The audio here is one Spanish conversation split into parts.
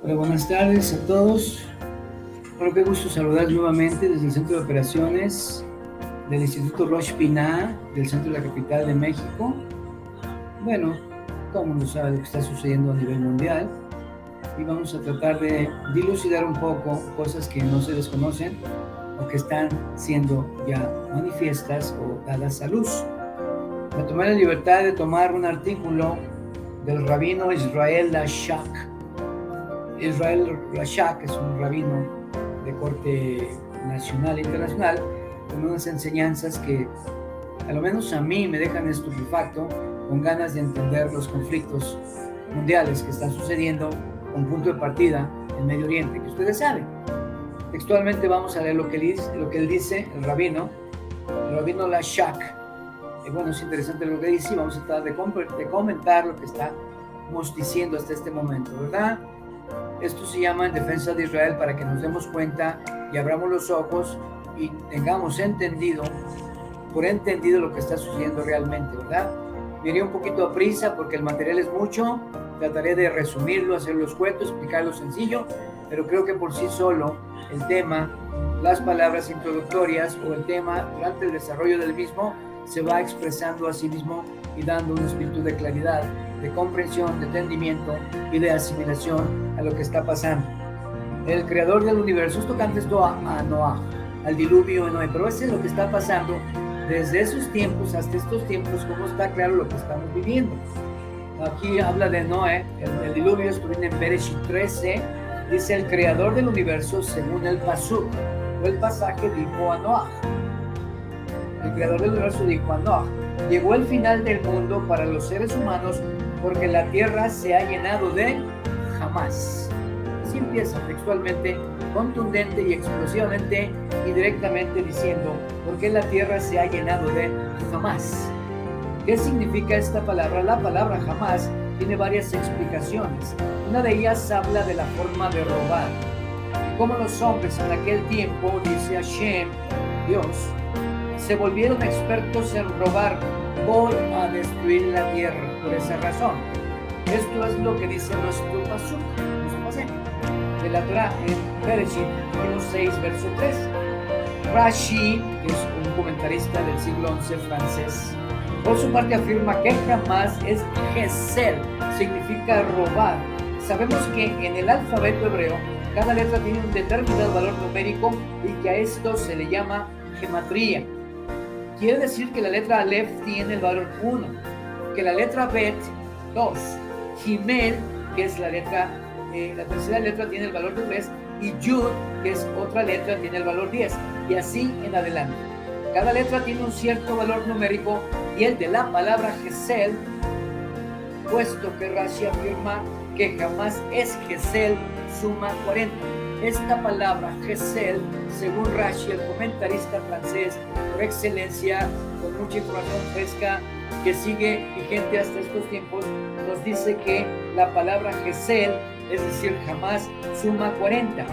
Hola, buenas tardes a todos. Bueno, qué gusto saludar nuevamente desde el Centro de Operaciones del Instituto Roche Pinat, del centro de la capital de México. Bueno, todo el mundo sabe lo que está sucediendo a nivel mundial y vamos a tratar de dilucidar un poco cosas que no se desconocen o que están siendo ya manifiestas o dadas a luz. Me tomé la libertad de tomar un artículo del rabino Israel Lashak. Israel Rashak es un rabino de corte nacional e internacional con unas enseñanzas que a lo menos a mí me dejan estupefacto, con ganas de entender los conflictos mundiales que están sucediendo con punto de partida en Medio Oriente, que ustedes saben. Textualmente vamos a leer lo que él dice, el rabino Lashak. Bueno, es interesante lo que dice y vamos a tratar de comentar lo que estamos diciendo hasta este momento, ¿verdad? Esto se llama En Defensa de Israel, para que nos demos cuenta y abramos los ojos y tengamos entendido lo que está sucediendo realmente, ¿verdad? Me iré un poquito a prisa porque el material es mucho, trataré de resumirlo, hacerlo escueto, explicarlo sencillo, pero creo que por sí solo el tema, las palabras introductorias o el tema durante el desarrollo del mismo se va expresando a sí mismo y dando un espíritu de claridad, de comprensión, de entendimiento y de asimilación a lo que está pasando. El creador del universo, esto canta esto a Noah, al diluvio de Noé, pero eso es lo que está pasando desde esos tiempos hasta estos tiempos, como está claro lo que estamos viviendo. Aquí habla de Noé, el diluvio, esto viene en Bereshit 13, dice el creador del universo según el pasuk, o el pasaje dijo a Noah. El creador del universo dijo a Noah: llegó el final del mundo para los seres humanos porque la tierra se ha llenado de jamás. Así empieza textualmente, contundente y explosivamente y directamente diciendo por qué la tierra se ha llenado de jamás. ¿Qué significa esta palabra? La palabra jamás tiene varias explicaciones. Una de ellas habla de la forma de robar. Como los hombres en aquel tiempo, dice Hashem, Dios, se volvieron expertos en robar. Voy a destruir la tierra por esa razón. Esto es lo que dice nuestro pasuk, nuestro pasaje de la Torah en Bereshit 6, verso 3. Rashi, que es un comentarista del siglo XI francés, por su parte afirma que jamás es gesel, significa robar. Sabemos que en el alfabeto hebreo cada letra tiene un determinado valor numérico y que a esto se le llama gematría. Quiere decir que la letra Aleph tiene el valor 1, que la letra Bet 2, Gimel, que es la tercera letra, tiene el valor 3, y Yud, que es otra letra, tiene el valor 10, y así en adelante. Cada letra tiene un cierto valor numérico, y el de la palabra Gesel, puesto que Rashi afirma que jamás es Gesel, suma 40. Esta palabra Gesel, según Rashi, el comentarista francés por excelencia, con mucha información fresca que sigue vigente hasta estos tiempos, nos dice que la palabra Gesel, es decir, jamás, suma 40.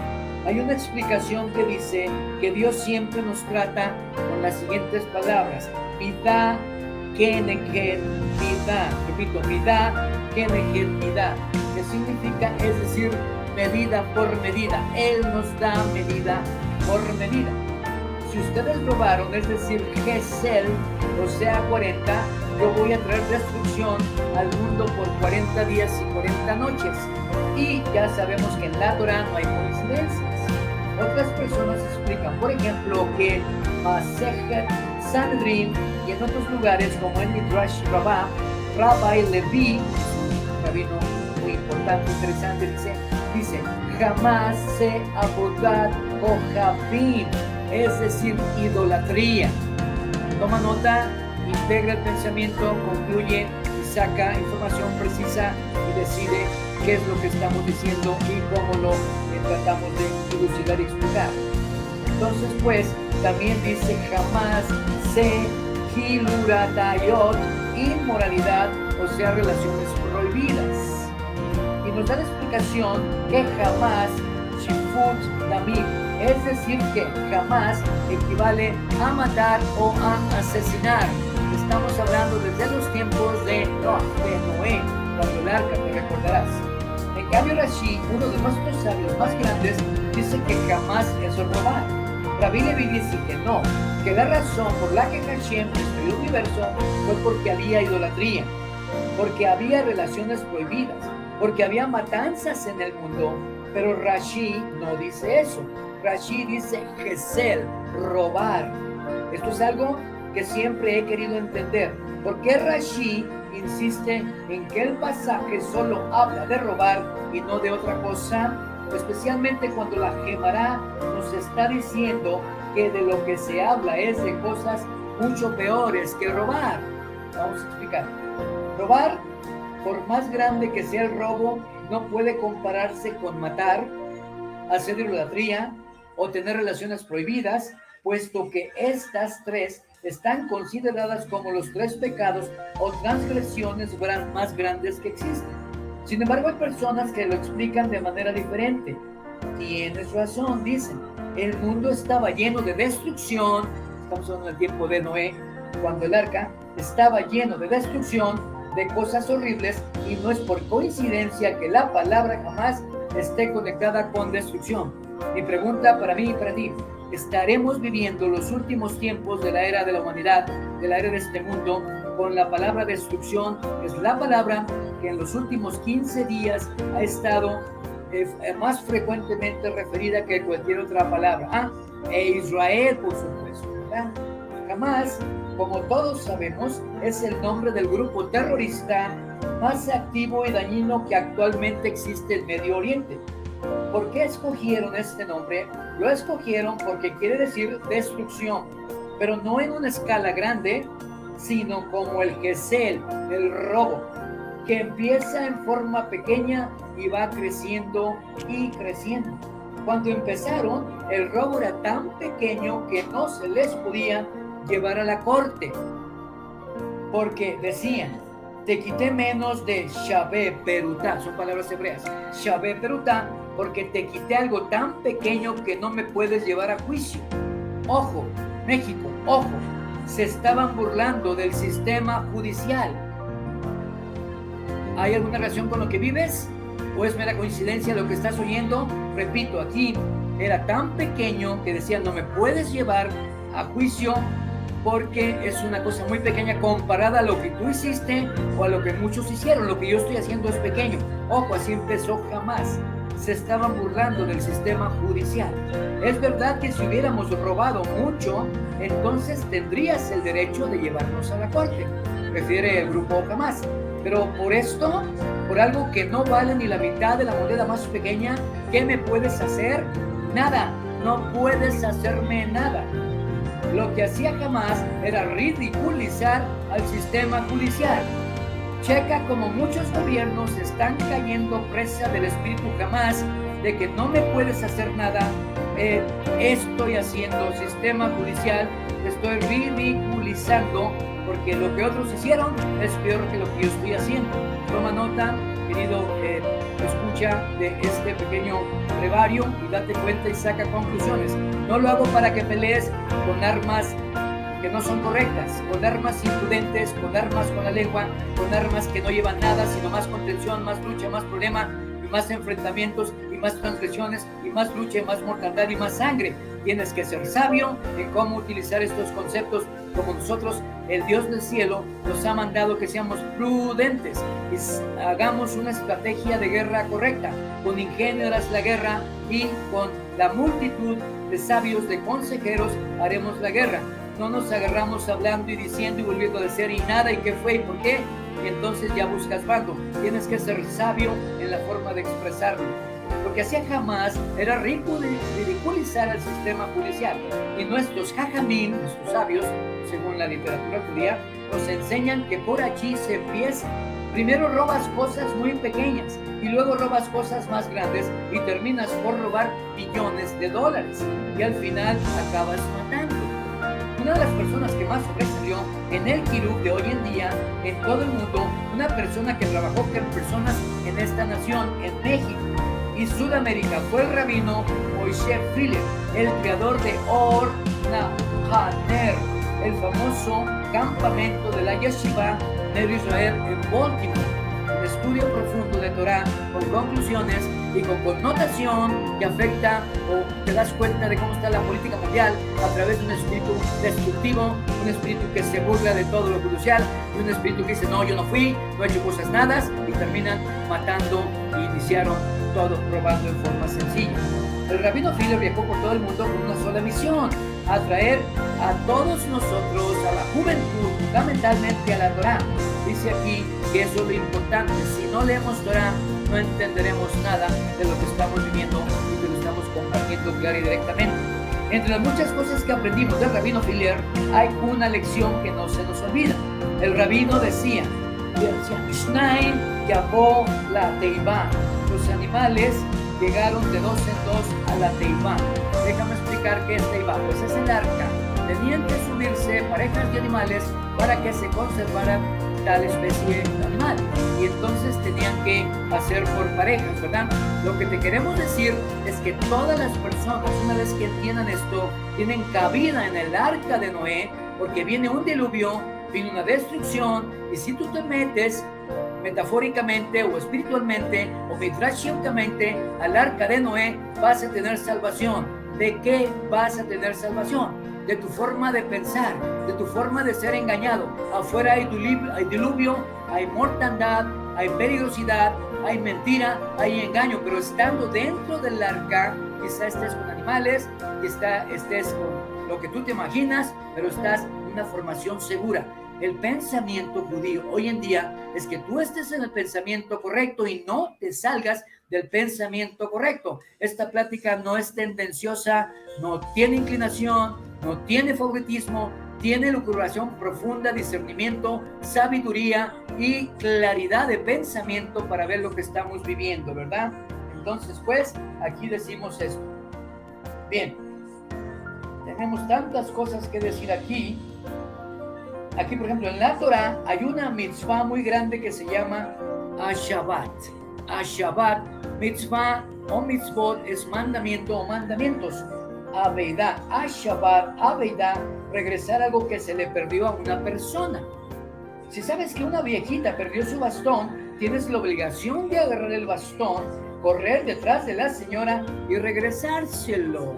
Hay una explicación que dice que Dios siempre nos trata con las siguientes palabras: Midá, Keneged, Midá. Repito, Midá, Keneged, Midá. Que significa, es decir, medida por medida. Él nos da medida por medida. Si ustedes robaron, es decir, Gesel, o sea 40, yo voy a traer destrucción al mundo por 40 días y 40 noches. Y ya sabemos que en la Torah no hay coincidencias. Otras personas explican, por ejemplo, que Masejet Sanhedrin y en otros lugares como en Midrash Rabbah, Rabbi Levi, un rabino muy importante, interesante, dice jamás se abodat o javim, es decir, idolatría. Toma nota, integra el pensamiento, concluye y saca información precisa y decide qué es lo que estamos diciendo y cómo lo tratamos de dilucidar y explicar. Entonces, pues, también dice jamás se hiluratayot, inmoralidad, o sea, relaciones prohibidas. Y nos da la explicación que jamás shifut damim, es decir, que jamás equivale a matar o a asesinar. Estamos hablando desde los tiempos de Noé, cuando el arca, te recordarás. En cambio, Rashi, uno de nuestros sabios más grandes, dice que jamás es robar. Rabbi Levi dice que no, que la razón por la que Hashem destruyó el universo fue porque había idolatría, porque había relaciones prohibidas, porque había matanzas en el mundo. Pero Rashi no dice eso. Rashi dice gesel, robar. Esto es algo que siempre he querido entender. ¿Por qué Rashi insiste en que el pasaje solo habla de robar y no de otra cosa? Especialmente cuando la Gemara nos está diciendo que de lo que se habla es de cosas mucho peores que robar. Vamos a explicar. Robar, por más grande que sea el robo, no puede compararse con matar, hacer idolatría o tener relaciones prohibidas, puesto que estas tres están consideradas como los tres pecados o transgresiones más grandes que existen. Sin embargo, hay personas que lo explican de manera diferente. Tienes razón, dicen. El mundo estaba lleno de destrucción. Estamos hablando del tiempo de Noé, cuando el arca estaba lleno de destrucción, de cosas horribles, y no es por coincidencia que la palabra jamás esté conectada con destrucción. Mi pregunta para mí y para ti: ¿estaremos viviendo los últimos tiempos de la era de la humanidad, de la era de este mundo, con la palabra destrucción? Es la palabra que en los últimos 15 días ha estado más frecuentemente referida que cualquier otra palabra. E Israel, por supuesto, ¿verdad? Jamás, como todos sabemos, es el nombre del grupo terrorista más activo y dañino que actualmente existe en Medio Oriente. ¿Por qué escogieron este nombre? Lo escogieron porque quiere decir destrucción, pero no en una escala grande, sino como el gesel, el robo, que empieza en forma pequeña y va creciendo y creciendo. Cuando empezaron, el robo era tan pequeño que no se les podía llevar a la corte, porque decían: te quité menos de Shabé Perutá, son palabras hebreas, Shabé Perutá, porque te quité algo tan pequeño que no me puedes llevar a juicio. Ojo, México, ojo, se estaban burlando del sistema judicial. ¿Hay alguna relación con lo que vives? ¿O es mera coincidencia lo que estás oyendo? Repito, aquí era tan pequeño que decían: no me puedes llevar a juicio porque es una cosa muy pequeña comparada a lo que tú hiciste o a lo que muchos hicieron. Lo que yo estoy haciendo es pequeño. Ojo, así empezó jamás. Se estaban burlando del sistema judicial. Es verdad que si hubiéramos robado mucho, entonces tendrías el derecho de llevarnos a la corte, refiere el grupo Jamás. Pero por esto, por algo que no vale ni la mitad de la moneda más pequeña, ¿qué me puedes hacer? Nada, no puedes hacerme nada. Lo que hacía Jamás era ridiculizar al sistema judicial. Checa como muchos gobiernos están cayendo presa del espíritu Jamás, de que no me puedes hacer nada. Estoy haciendo sistema judicial, estoy ridiculizando, porque lo que otros hicieron es peor que lo que yo estoy haciendo. Toma nota, querido escucha de este pequeño brevario, y date cuenta y saca conclusiones. No lo hago para que pelees con armas que no son correctas, con armas imprudentes, con armas con la lengua, con armas que no llevan nada, sino más contención, más lucha, más problema, y más enfrentamientos, y más transgresiones, y más lucha, y más mortandad, y más sangre. Tienes que ser sabio en cómo utilizar estos conceptos, como nosotros, el Dios del cielo, nos ha mandado que seamos prudentes y hagamos una estrategia de guerra correcta. Con ingenio harás la guerra, y con la multitud de sabios, de consejeros, haremos la guerra. No nos agarramos hablando y diciendo y volviendo a decir y nada, y qué fue y por qué, y entonces ya buscas bando. Tienes que ser sabio en la forma de expresarlo. Lo que hacía Jamás era ridiculizar al sistema judicial, y nuestros jajamín, nuestros sabios, según la literatura judía, nos enseñan que por allí se empieza. Primero robas cosas muy pequeñas y luego robas cosas más grandes y terminas por robar billones de dólares, y al final acabas matando. Una de las personas que más sobresalió en el Kirub de hoy en día, en todo el mundo, una persona que trabajó con personas en esta nación, en México y Sudamérica, fue el rabino Moshe Filler, el creador de Or Nahaner, el famoso campamento de la Yeshiva de Israel en Baltimore. estudio profundo de Torah con conclusiones y con connotación que afecta o te das cuenta de cómo está la política mundial a través de un espíritu destructivo, un espíritu que se burla de todo lo crucial y un espíritu que dice no, yo no fui, no he hecho cosas nada y terminan matando y iniciaron todo robando en forma sencilla. El rabino Filler viajó por todo el mundo con una sola misión: atraer a todos nosotros, a la juventud, fundamentalmente a la Torah. Dice aquí que eso es lo importante. Si no leemos Torah, no entenderemos nada de lo que estamos viviendo y que lo estamos compartiendo clara y directamente. Entre las muchas cosas que aprendimos del rabino Filler, hay una lección que no se nos olvida. El rabino decía, Shnaim yabó la teibá. Los animales llegaron de dos en dos a la teibá. Déjame explicar qué es teibá. Pues es el arca. Tenían que subirse parejas de animales para que se conservaran tal especie de animal, y entonces tenían que hacer por parejas, ¿verdad? Lo que te queremos decir es que todas las personas, una vez que entiendan esto, tienen cabida en el arca de Noé, porque viene un diluvio, viene una destrucción, y si tú te metes metafóricamente o espiritualmente o midrashicamente al arca de Noé, vas a tener salvación. ¿De qué vas a tener salvación? De tu forma de pensar, de tu forma de ser engañado. Afuera hay diluvio, hay mortandad, hay peligrosidad, hay mentira, hay engaño, pero estando dentro del arca, quizá estés con animales, quizá estés con lo que tú te imaginas, pero estás en una formación segura. El pensamiento judío hoy en día es que tú estés en el pensamiento correcto y no te salgas del pensamiento correcto. Esta plática no es tendenciosa, no tiene inclinación, no tiene favoritismo, tiene lucubración profunda, discernimiento, sabiduría y claridad de pensamiento para ver lo que estamos viviendo, ¿verdad? Entonces, pues, aquí decimos esto. Bien, tenemos tantas cosas que decir aquí. Aquí, por ejemplo, en la Torah hay una mitzvah muy grande que se llama Ashabat. Ashabat, mitzvah o mitzvot es mandamiento o mandamientos. Aveidá, Ashabat, Aveidá, regresar algo que se le perdió a una persona. Si sabes que una viejita perdió su bastón, tienes la obligación de agarrar el bastón, correr detrás de la señora y regresárselo.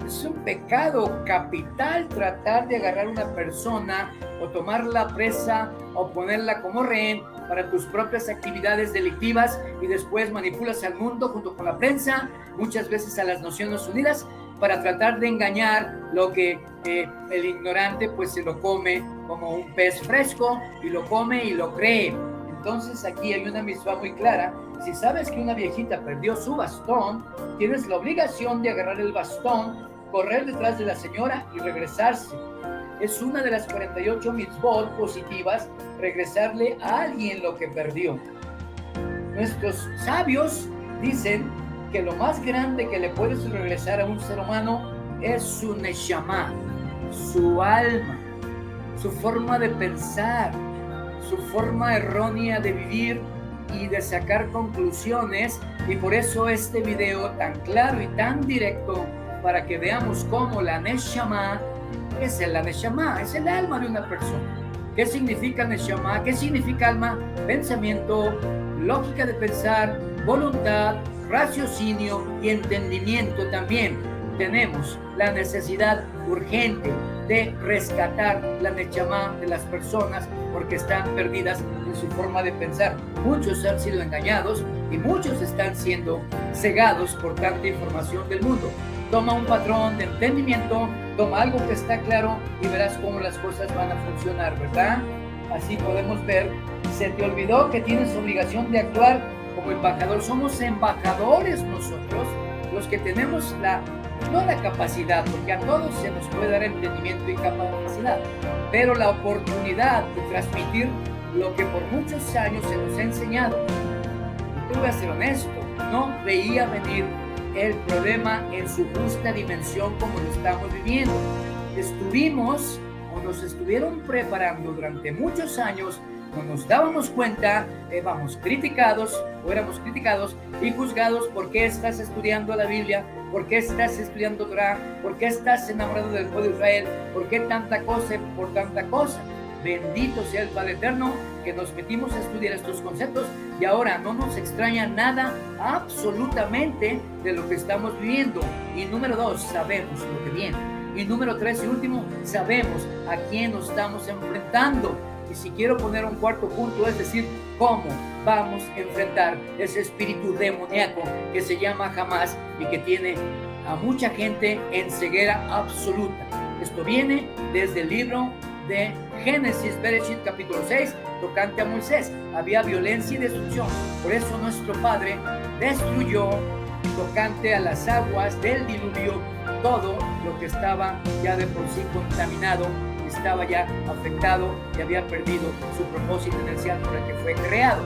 Es un pecado capital tratar de agarrar a una persona o tomarla presa o ponerla como rehén para tus propias actividades delictivas y después manipulas al mundo junto con la prensa, muchas veces a las Naciones Unidas, para tratar de engañar lo que el ignorante pues se lo come como un pez fresco y lo come y lo cree. Entonces aquí hay una mitzvah muy clara. Si sabes que una viejita perdió su bastón, tienes la obligación de agarrar el bastón, correr detrás de la señora y regresarse. Es una de las 48 mitzvot positivas, regresarle a alguien lo que perdió. Nuestros sabios dicen que lo más grande que le puedes regresar a un ser humano es su neshama, su alma, su forma de pensar, su forma errónea de vivir y de sacar conclusiones, y por eso este video tan claro y tan directo para que veamos cómo la neshama es la neshama, es el alma de una persona. ¿Qué significa neshama? ¿Qué significa alma? Pensamiento, lógica de pensar, voluntad, raciocinio y entendimiento también. Tenemos la necesidad urgente de rescatar la neshama de las personas porque están perdidas en su forma de pensar. Muchos han sido engañados y muchos están siendo cegados por tanta información del mundo. Toma un patrón de entendimiento, toma algo que está claro y verás cómo las cosas van a funcionar, ¿verdad? Así podemos ver. Se te olvidó que tienes obligación de actuar como embajador. Somos embajadores nosotros, los que tenemos no la capacidad, porque a todos se nos puede dar entendimiento y capacidad, pero la oportunidad de transmitir lo que por muchos años se nos ha enseñado. Yo te voy a ser honesto, no veía venir el problema en su justa dimensión como lo estamos viviendo. Estuvimos o nos estuvieron preparando durante muchos años, no nos dábamos cuenta, éramos criticados y juzgados. ¿Por qué estás estudiando la Biblia? ¿Por qué estás estudiando Torah? ¿Por qué estás enamorado del pueblo de Israel? ¿Por qué tanta cosa por tanta cosa? Bendito sea el Padre Eterno, que nos metimos a estudiar estos conceptos y ahora no nos extraña nada absolutamente de lo que estamos viviendo. Y número 2, sabemos lo que viene. Y número 3 y último, sabemos a quién nos estamos enfrentando. Y si quiero poner un cuarto punto, es decir, cómo vamos a enfrentar ese espíritu demoníaco que se llama Hamás y que tiene a mucha gente en ceguera absoluta. Esto viene desde el libro de Génesis, Bereshit, capítulo 6, tocante a Moisés. Había violencia y destrucción. Por eso nuestro Padre destruyó, tocante a las aguas del diluvio, todo lo que estaba ya de por sí contaminado, estaba ya afectado y había perdido su propósito inicial por el que fue creado.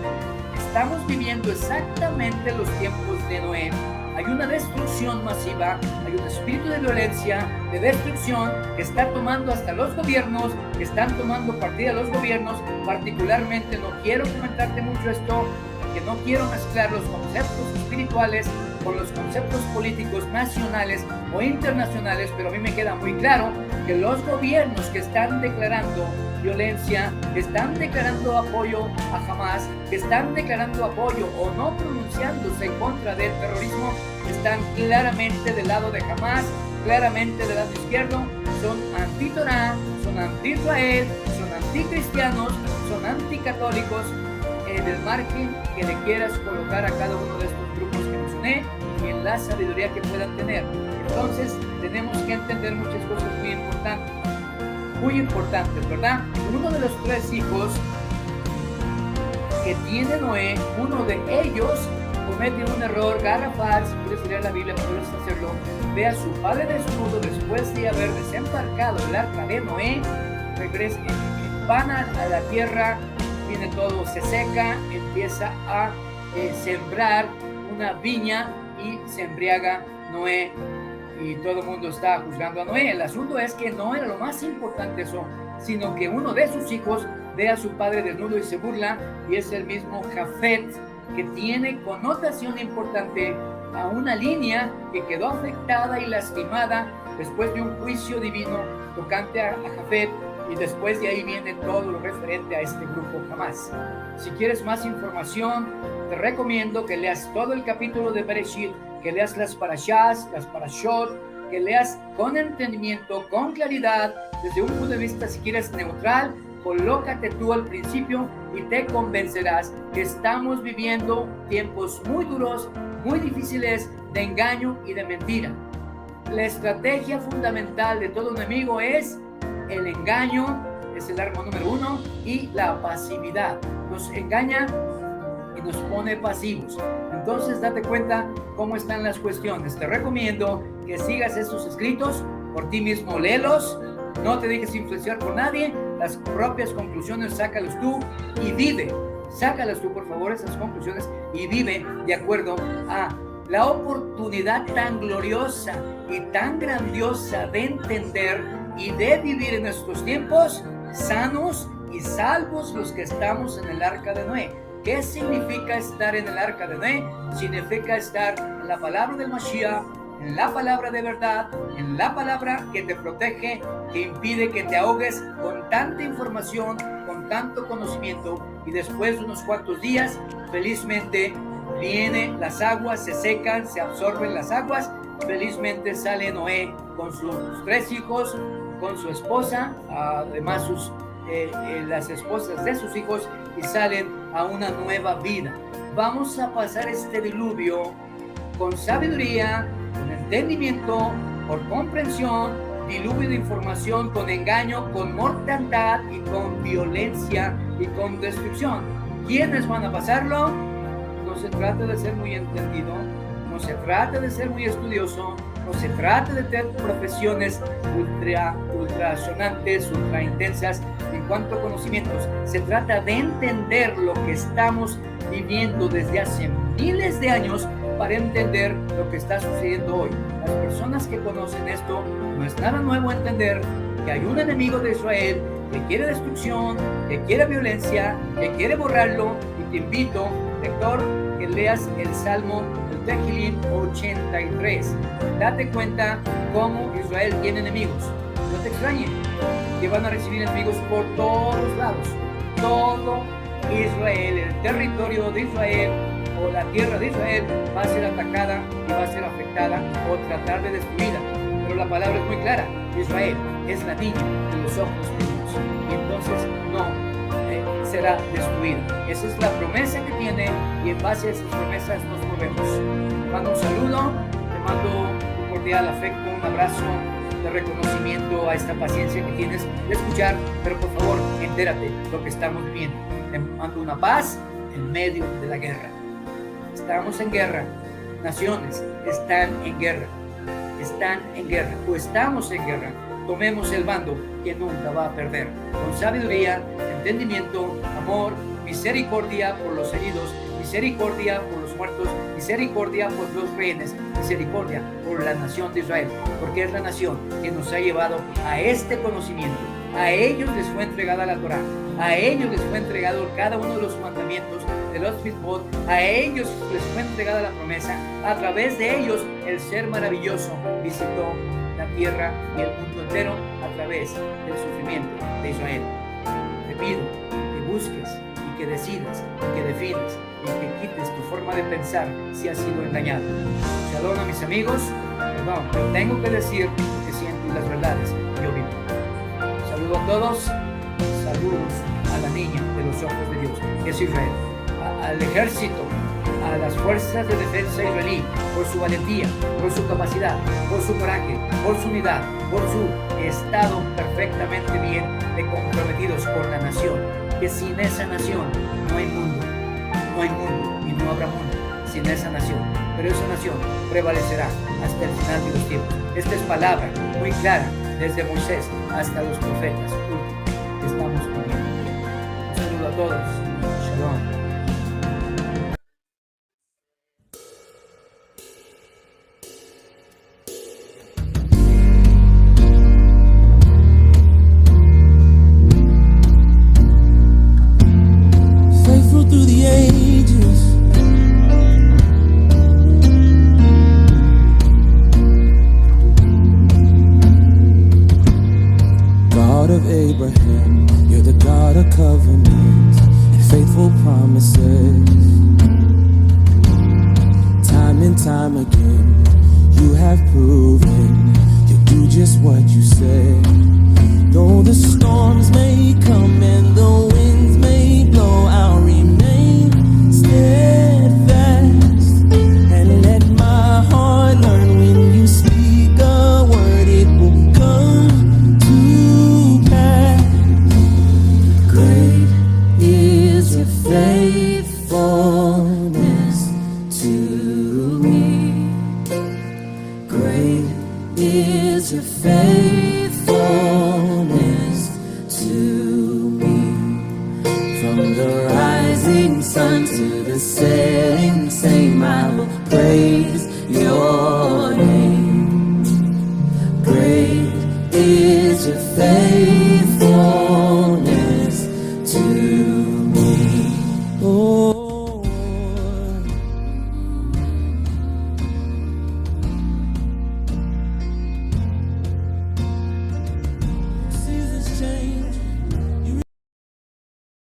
Estamos viviendo exactamente los tiempos de Noé. Hay una destrucción masiva, hay un espíritu de violencia, de destrucción, que está tomando hasta los gobiernos, que están tomando partida a los gobiernos. Particularmente, no quiero comentarte mucho esto, porque no quiero mezclar los conceptos espirituales con los conceptos políticos nacionales o internacionales, pero a mí me queda muy claro que los gobiernos que están declarando violencia, que están declarando apoyo a Hamás, que están declarando apoyo o no pronunciándose en contra del terrorismo, están claramente del lado de Hamás, claramente del lado izquierdo, son anti-Torah, son anti-Israel, son anticristianos, son anticatólicos, en el margen que le quieras colocar a cada uno de estos grupos que mencioné y en la sabiduría que puedan tener. Entonces tenemos que entender muchas cosas muy importantes, ¿verdad? Uno de los 3 hijos que tiene Noé, uno de ellos comete un error garrafal. Si quieres leer la Biblia, puedes hacerlo. Ve a su padre desnudo después de haber desembarcado el arca de Noé, regresa, van a la tierra, viene todo, se seca, empieza a sembrar una viña y se embriaga Noé y todo el mundo está juzgando a Noé. El asunto es que no era lo más importante eso, sino que uno de sus hijos ve a su padre desnudo y se burla, y es el mismo Jafet, que tiene connotación importante a una línea que quedó afectada y lastimada después de un juicio divino tocante a Jafet, y después de ahí viene todo lo referente a este grupo Hamás. Si quieres más información, te recomiendo que leas todo el capítulo de Bereshit, que leas las parashas, las parashot, que leas con entendimiento, con claridad, desde un punto de vista, si quieres, neutral. Colócate tú al principio y te convencerás que estamos viviendo tiempos muy duros, muy difíciles, de engaño y de mentira. La estrategia fundamental de todo enemigo es el engaño, es el arma número 1, y la pasividad. Nos engaña y nos pone pasivos. Entonces date cuenta cómo están las cuestiones. Te recomiendo que sigas esos escritos por ti mismo, léelos, no te dejes influenciar por nadie, las propias conclusiones sácalas tú y vive. Sácalas tú, por favor, esas conclusiones, y vive de acuerdo a la oportunidad tan gloriosa y tan grandiosa de entender y de vivir en estos tiempos sanos y salvos los que estamos en el arca de Noé. ¿Qué significa estar en el arca de Noé? Significa estar en la palabra del Mashiach, en la palabra de verdad, en la palabra que te protege, que impide que te ahogues con tanta información, con tanto conocimiento, y después de unos cuantos días, felizmente vienen las aguas, se secan, se absorben las aguas, felizmente sale Noé con sus 3 hijos, con su esposa, además las esposas de sus hijos, y salen a una nueva vida. Vamos a pasar este diluvio con sabiduría, con entendimiento, por comprensión, diluvio de información, con engaño, con mortandad y con violencia y con destrucción. ¿Quiénes van a pasarlo? No se trata de ser muy entendido, no se trata de ser muy estudioso, no se trata de tener profesiones ultra sonantes, ultra intensas en cuanto a conocimientos. Se trata de entender lo que estamos viviendo desde hace miles de años para entender lo que está sucediendo hoy. Las personas que conocen esto, no es nada nuevo entender que hay un enemigo de Israel que quiere destrucción, que quiere violencia, que quiere borrarlo, y te invito, lector, que leas el Salmo del Tehillim 83. Date cuenta cómo Israel tiene enemigos. no te extrañe que van a recibir enemigos por todos lados. Todo Israel, el territorio de Israel o la tierra de Israel va a ser atacada y va a ser afectada o tratar de destruida. Pero la palabra es muy clara: Israel es la niña de los ojos de Dios, y entonces no será destruida. Esa es la promesa que tiene, y en base a esas promesas nos movemos. Te mando un saludo, te mando un cordial afecto, un abrazo de reconocimiento a esta paciencia que tienes de escuchar, pero por favor, entérate lo que estamos viviendo. Te mando una paz en medio de la guerra. Estamos en guerra. Naciones están en guerra. Están en guerra o estamos en guerra. Tomemos el bando que nunca va a perder. Con sabiduría, entendimiento, amor, misericordia por los heridos, misericordia por los muertos, misericordia por los rehenes, misericordia por la nación de Israel, porque es la nación que nos ha llevado a este conocimiento. A ellos les fue entregada la Torá, a ellos les fue entregado cada uno de los mandamientos de los mitzvot, a ellos les fue entregada la promesa. A través de ellos el ser maravilloso visitó la tierra y el mundo entero a través del sufrimiento de Israel. Te pido que busques y que decidas y que defines y que quites tu forma de pensar si has sido engañado. Shalom a mis amigos. Perdón, pero tengo que decir lo que siento y las verdades que yo vivo. Saludos a todos. Saludos a la niña de los ojos de Dios, que es Israel, al ejército, a las fuerzas de defensa israelí, por su valentía, por su capacidad, por su coraje, por su unidad, por su estado perfectamente bien de comprometidos con la nación, que sin esa nación no hay mundo, no hay mundo y no habrá mundo sin esa nación, pero esa nación prevalecerá hasta el final de los tiempos. Esta es palabra muy clara desde Moisés hasta los profetas últimos que estamos viviendo. Un saludo a todos. Shalom. Through the ages, God of Abraham, you're the God of covenants and faithful promises. Time and time again, you have proven you do just what you said. Though the storms may come and the winds may blow, I'll remain steadfast and let my heart learn when you speak a word, it will come to pass. Great is your faithfulness to me. Great is your faithfulness to me. From the rising sun to the setting same, I will praise your name. Great is your faithfulness